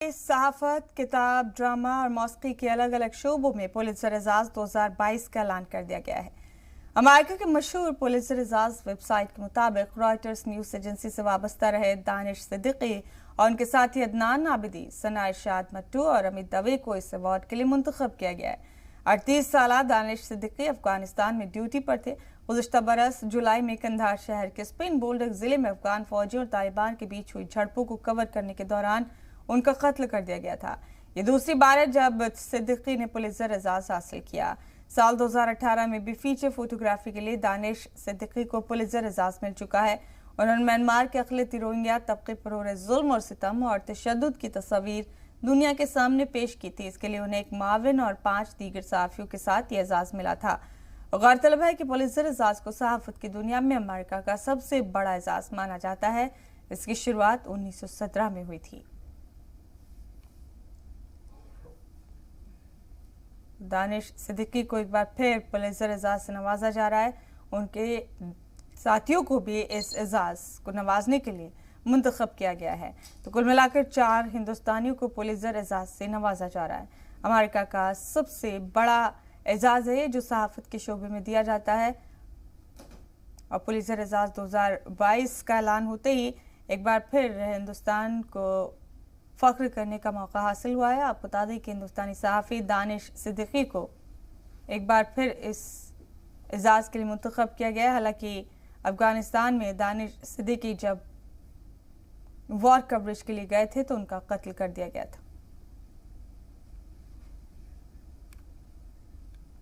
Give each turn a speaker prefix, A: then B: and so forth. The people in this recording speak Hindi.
A: सहाफत, किताब, ड्रामा और मौसीकी के अलग अलग शोबों में पुलित्जर एजाज 2022 का ऐलान कर दिया गया है। अमेरिका के मशहूर पुलित्जर एजाज वेबसाइट के मुताबिक रॉयटर्स न्यूज एजेंसी से वाबस्ता रहे दानिश सिद्दीकी और उनके साथी अदनान आबिदी, सना इरशाद मट्टू और अमित दवे को इस अवार्ड के लिए मुंतखब किया गया है। 38 साल दानिश सिद्दीकी अफगानिस्तान में ड्यूटी पर थे। गुज़िश्ता बरस जुलाई में कंधार शहर के स्पिन बोल्डर जिले में अफगान फौजियों और तालिबान के बीच हुई झड़पों को कवर करने के दौरान उनका कत्ल कर दिया गया था। ये दूसरी बार है जब सिद्दीकी ने पुलित्जर एजाज हासिल किया। साल 2018 में भी फीचर फोटोग्राफी के लिए दानिश सिद्दीकी को पुलित्जर एजाज मिल चुका है। उन्होंने म्यांमार के अक़लियती रोहिंग्या तबके पर हो रहे जुल्म और सितम और तशद्दुद की तस्वीर दुनिया के सामने पेश की थी। इसके लिए उन्हें एक माविन और 5 दीगर सहाफ़ियों के साथ ये एजाज मिला था। गौरतलब है कि पुलित्जर एजाज को सहाफत की दुनिया में अमेरिका का सबसे बड़ा एजाज माना जाता है। इसकी शुरुआत 1917 में हुई थी। दानिश सिद्दीकी को एक बार फिर पुलित्जर एजाज से नवाजा जा रहा है। उनके साथियों को भी इस एजाज को नवाजने के लिए मुंतखब किया गया है। तो कुल मिलाकर 4 हिंदुस्तानियों को पुलित्जर एजाज से नवाजा जा रहा है। अमेरिका का सबसे बड़ा एजाज है जो सहाफत के शोबे में दिया जाता है। और पुलित्जर एजाज 2022 का ऐलान होते ही एक बार फिर हिंदुस्तान को फख्र करने का मौका हासिल हुआ है। आपको बता दें कि हिंदुस्तानी सहाफ़ी दानिश सिद्दीकी को एक बार फिर इस एजाज के लिए मुंतखब किया गया। हालांकि अफगानिस्तान में दानिश सिद्दीकी जब वॉर कवरेज के लिए गए थे तो उनका कत्ल कर दिया गया था।